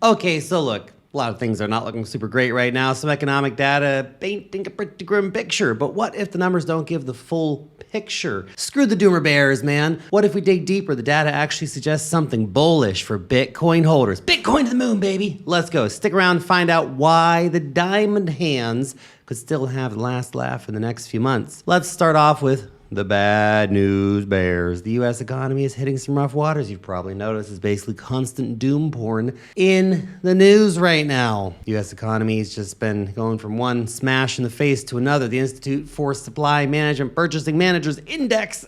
Okay, so look, a lot of things are not looking super great right now. Some economic data painting a pretty grim picture, but what if the numbers don't give the full picture? Screw the doomer bears, man. What if we dig deeper? The data actually suggests something bullish for Bitcoin holders. Bitcoin to the moon, baby. Let's go. Stick around and find out why the diamond hands could still have the last laugh in the next few months. Let's start off with the bad news bears. The U.S. economy is hitting some rough waters. You've probably noticed it's basically constant doom porn in the news right now. The U.S. economy has just been going from one smash in the face to another. The Institute for Supply Management Purchasing Managers Index,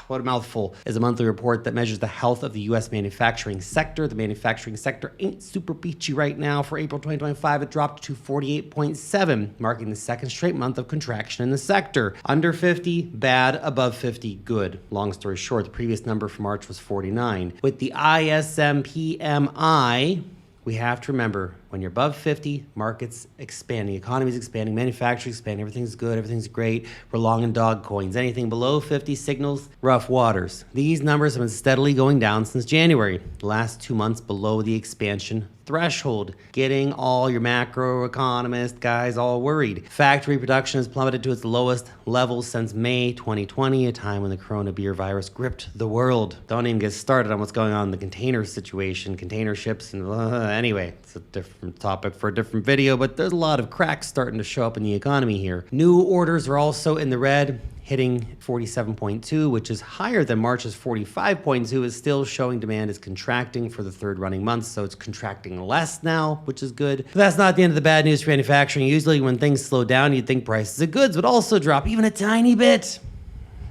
what a mouthful, is a monthly report that measures the health of the U.S. manufacturing sector. The manufacturing sector ain't super peachy right now. For April 2025, it dropped to 48.7, marking the second straight month of contraction in the sector. Under 50, bad. Above 50, good. Long story short, the previous number for March was 49. With the ISM PMI, we have to remember, when you're above 50, markets expanding, economy's expanding, manufacturing expanding, everything's good, everything's great. We're long in dog coins. Anything below 50 signals rough waters. These numbers have been steadily going down since January, the last 2 months below the expansion threshold, getting all your macroeconomist guys all worried. Factory production has plummeted to its lowest levels since May 2020, a time when the coronavirus gripped the world. Don't even get started on what's going on in the container situation, container ships, and anyway, it's a different topic for a different video, but there's a lot of cracks starting to show up in the economy here. New orders are also in the red, hitting 47.2, which is higher than March's 45.2, is still showing demand is contracting for the third running month, so it's contracting less now, which is good. But that's not the end of the bad news for manufacturing. Usually when things slow down, you'd think prices of goods would also drop even a tiny bit.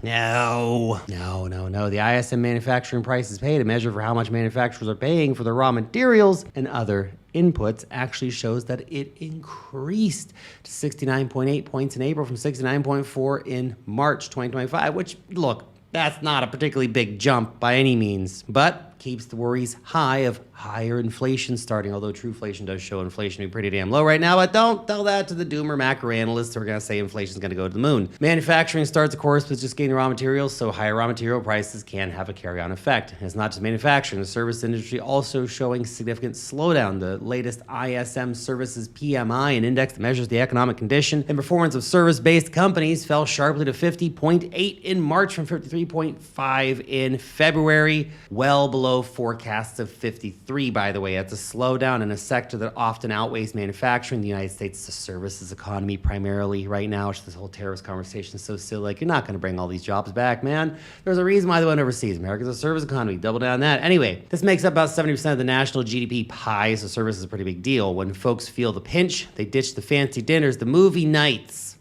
No. The ISM manufacturing prices paid, a measure for how much manufacturers are paying for their raw materials and other inputs, actually shows that it increased to 69.8 points in April from 69.4 in March 2025, which, look, that's not a particularly big jump by any means, but keeps the worries high of higher inflation starting, although true inflation does show inflation to be pretty damn low right now, but don't tell that to the doomer macro analysts who are going to say inflation is going to go to the moon. Manufacturing starts, of course, with just getting raw materials, so higher raw material prices can have a carry-on effect. And it's not just manufacturing. The service industry also showing significant slowdown. The latest ISM Services PMI, an index that measures the economic condition and performance of service-based companies, fell sharply to 50.8 in March from 53.5 in February, well below forecasts of 53, by the way. That's a slowdown in a sector that often outweighs manufacturing. The United States is a services economy primarily right now, which this whole terrorist conversation is so silly. Like, you're not going to bring all these jobs back, man. There's a reason why they went overseas. America's a service economy. Double down on that. Anyway, this makes up about 70% of the national GDP pie, so service is a pretty big deal. When folks feel the pinch, they ditch the fancy dinners, the movie nights.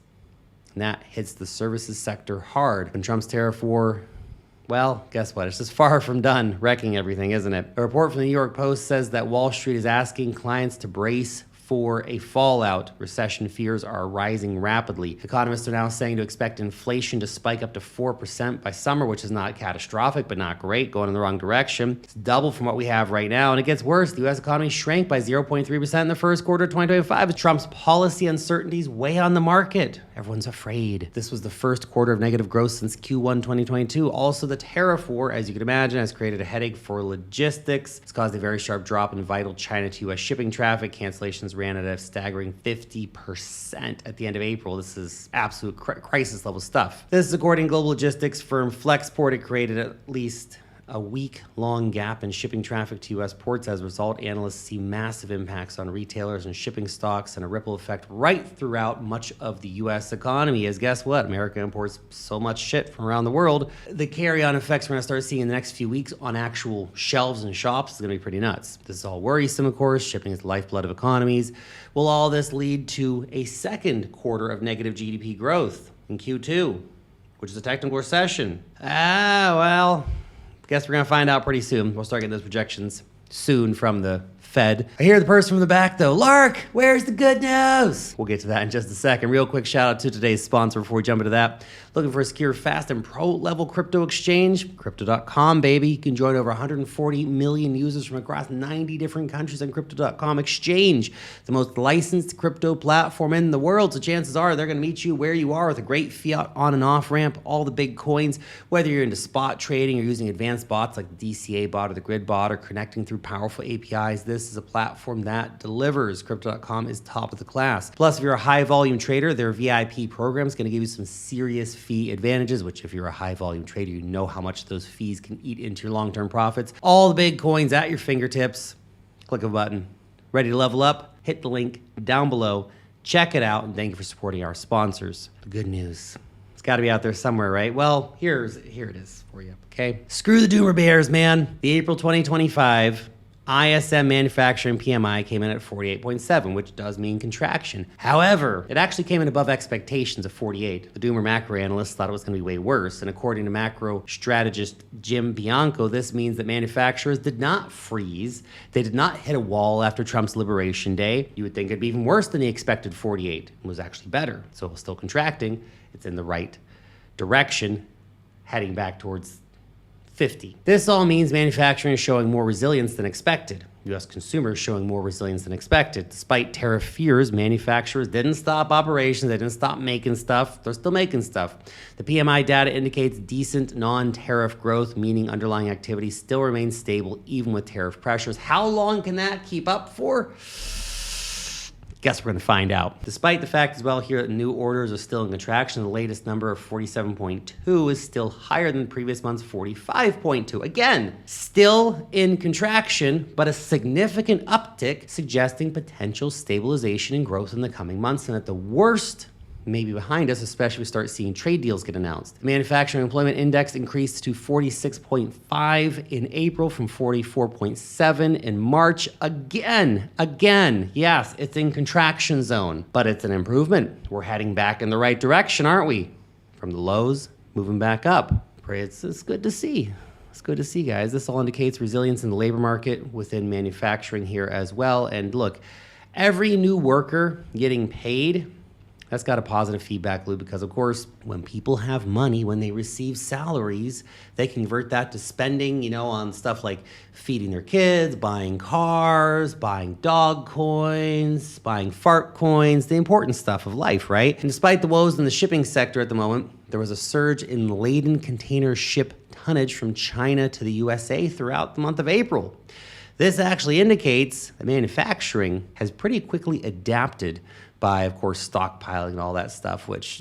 And that hits the services sector hard. When Trump's tariff war, well, guess what? It's just far from done wrecking everything, isn't it? A report from the New York Post says that Wall Street is asking clients to brace for a fallout. Recession fears are rising rapidly. Economists are now saying to expect inflation to spike up to 4% by summer, which is not catastrophic, but not great, going in the wrong direction. It's double from what we have right now, and it gets worse. The U.S. economy shrank by 0.3% in the first quarter of 2025 as Trump's policy uncertainties weigh on the market. Everyone's afraid. This was the first quarter of negative growth since Q1 2022. Also, the tariff war, as you can imagine, has created a headache for logistics. It's caused a very sharp drop in vital China to U.S. shipping traffic. Cancellations ran at a staggering 50% at the end of April. This is absolute crisis level stuff. This is according to global logistics firm Flexport. It created at least a week-long gap in shipping traffic to U.S. ports. As a result, analysts see massive impacts on retailers and shipping stocks and a ripple effect right throughout much of the U.S. economy. As guess what? America imports so much shit from around the world. The carry-on effects we're going to start seeing in the next few weeks on actual shelves and shops is going to be pretty nuts. This is all worrisome, of course. Shipping is the lifeblood of economies. Will all this lead to a second quarter of negative GDP growth in Q2, which is a technical recession? Well, guess we're going to find out pretty soon. We'll start getting those projections soon from the Fed. I hear the person from the back though. Lark, where's the good news? We'll get to that in just a second. Real quick shout out to today's sponsor before we jump into that. Looking for a secure, fast, and pro-level crypto exchange? Crypto.com, baby. You can join over 140 million users from across 90 different countries on Crypto.com exchange, the most licensed crypto platform in the world. So chances are they're going to meet you where you are with a great fiat on and off ramp, all the big coins, whether you're into spot trading or using advanced bots like the DCA bot or the grid bot or connecting through powerful APIs. This this is a platform that delivers. Crypto.com is top of the class. Plus, if you're a high volume trader, their VIP program is going to give you some serious fee advantages, which if you're a high volume trader, you know how much those fees can eat into your long-term profits. All the big coins at your fingertips. Click a button. Ready to level up? Hit the link down below. Check it out, and thank you for supporting our sponsors. The good news. It's got to be out there somewhere, right? Well, here it is for you, okay? Screw the doomer bears, man. The April 2025 ISM manufacturing PMI came in at 48.7, which does mean contraction. However, it actually came in above expectations of 48. The doomer macro analysts thought it was going to be way worse, and according to macro strategist Jim Bianco, this means that manufacturers did not freeze. They did not hit a wall after Trump's Liberation Day. You would think it'd be even worse than the expected 48. It was actually better. So it was still contracting. It's in the right direction, heading back towards 50. This all means manufacturing is showing more resilience than expected. U.S. consumers showing more resilience than expected. Despite tariff fears, manufacturers didn't stop operations. They didn't stop making stuff. They're still making stuff. The PMI data indicates decent non-tariff growth, meaning underlying activity still remains stable even with tariff pressures. How long can that keep up for? Guess we're going to find out. Despite the fact as well here that new orders are still in contraction, the latest number of 47.2 is still higher than the previous month's 45.2. Again, still in contraction, but a significant uptick suggesting potential stabilization and growth in the coming months. And at the worst, maybe behind us, especially if we start seeing trade deals get announced. The manufacturing employment index increased to 46.5 in April from 44.7 in March. Again, yes, it's in contraction zone, but it's an improvement. We're heading back in the right direction, aren't we? From the lows, moving back up. It's good to see. It's good to see, guys. This all indicates resilience in the labor market within manufacturing here as well. And look, every new worker getting paid, that's got a positive feedback loop because, of course, when people have money, when they receive salaries, they convert that to spending, on stuff like feeding their kids, buying cars, buying dog coins, buying fart coins, the important stuff of life, right? And despite the woes in the shipping sector at the moment, there was a surge in laden container ship tonnage from China to the USA throughout the month of April. This actually indicates that manufacturing has pretty quickly adapted by, of course, stockpiling and all that stuff, which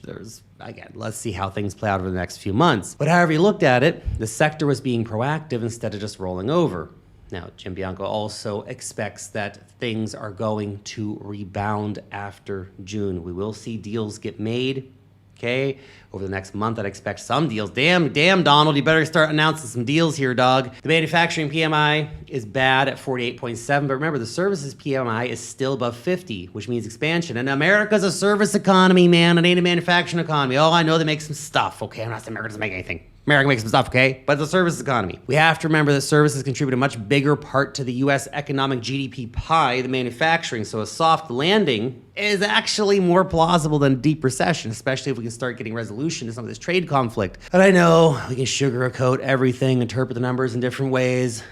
again, let's see how things play out over the next few months. But however you looked at it, the sector was being proactive instead of just rolling over. Now, Jim Bianco also expects that things are going to rebound after June. We will see deals get made. Okay, over the next month, I'd expect some deals. Damn, Donald, you better start announcing some deals here, dog. The manufacturing PMI is bad at 48.7, but remember, the services PMI is still above 50, which means expansion. And America's a service economy, man. It ain't a manufacturing economy. Oh, I know they make some stuff. Okay, I'm not saying America doesn't make anything. America makes some stuff, okay? But it's a services economy. We have to remember that services contribute a much bigger part to the U.S. economic GDP pie than manufacturing, so a soft landing is actually more plausible than a deep recession, especially if we can start getting resolution to some of this trade conflict. But I know we can sugarcoat everything, interpret the numbers in different ways.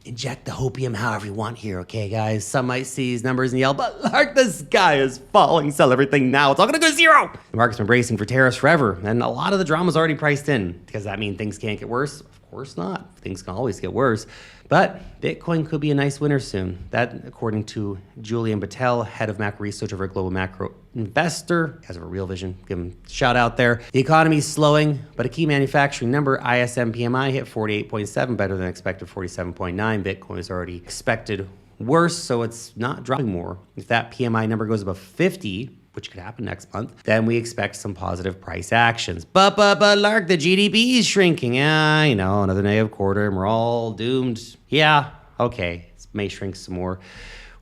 Inject the hopium however you want here, okay, guys? Some might see these numbers and yell, but Lark, the sky is falling. Sell everything now. It's all going to go zero. The market's been bracing for tariffs forever, and a lot of the drama's already priced in. Does that mean things can't get worse? Of course not. Things can always get worse. But Bitcoin could be a nice winner soon. That, according to Julian Battelle, head of macro research over at Global Macro Investor, has a real vision. Give him a shout out there. The economy is slowing, but a key manufacturing number, ISM PMI, hit 48.7, better than expected 47.9. Bitcoin is already expected worse, so it's not dropping more. If that PMI number goes above 50, which could happen next month, then we expect some positive price actions. But Lark, the GDP is shrinking. Yeah, I know, another negative quarter, and we're all doomed. Yeah, okay, it may shrink some more.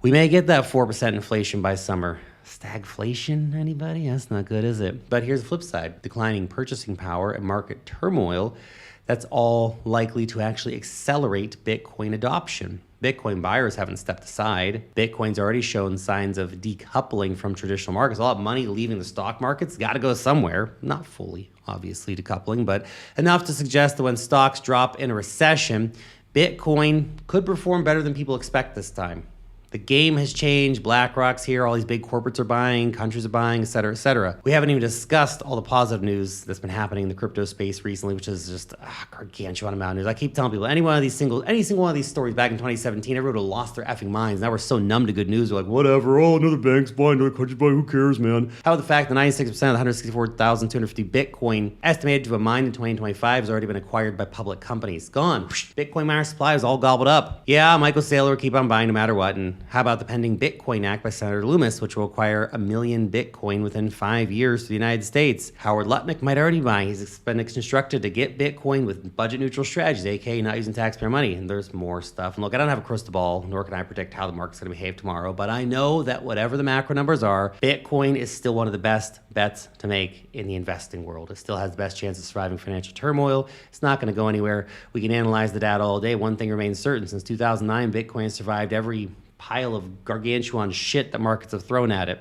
We may get that 4% inflation by summer. Stagflation, anybody? That's not good, is it? But here's the flip side. Declining purchasing power and market turmoil, that's all likely to actually accelerate Bitcoin adoption. Bitcoin buyers haven't stepped aside. Bitcoin's already shown signs of decoupling from traditional markets. All that money leaving the stock markets got to go somewhere. Not fully, obviously, decoupling, but enough to suggest that when stocks drop in a recession, Bitcoin could perform better than people expect this time. The game has changed. BlackRock's here. All these big corporates are buying, countries are buying, et cetera, et cetera. We haven't even discussed all the positive news that's been happening in the crypto space recently, which is just a gargantuan amount of news. I keep telling people, any single one of these stories back in 2017, everyone would have lost their effing minds. Now we're so numb to good news. We're like, whatever. Oh, another bank's buying, another country's buying. Who cares, man? How about the fact that 96% of the 164,250 Bitcoin estimated to have mined in 2025 has already been acquired by public companies? Gone. Bitcoin miner supply is all gobbled up. Yeah, Michael Saylor will keep on buying no matter what. And how about the pending Bitcoin Act by Senator Loomis, which will acquire 1 million Bitcoin within 5 years to the United States? Howard Lutnick might already be buying. He's been instructed to get Bitcoin with budget-neutral strategies, aka not using taxpayer money. And there's more stuff. And look, I don't have a crystal ball, nor can I predict how the market's going to behave tomorrow, but I know that whatever the macro numbers are, Bitcoin is still one of the best bets to make in the investing world. It still has the best chance of surviving financial turmoil. It's not going to go anywhere. We can analyze the data all day. One thing remains certain. Since 2009, Bitcoin has survived every pile of gargantuan shit that markets have thrown at it.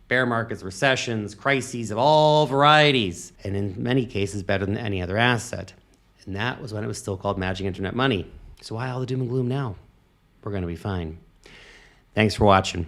Bear markets, recessions, crises of all varieties, and in many cases better than any other asset. And that was when it was still called magic internet money. So why all the doom and gloom now? We're going to be fine. Thanks for watching.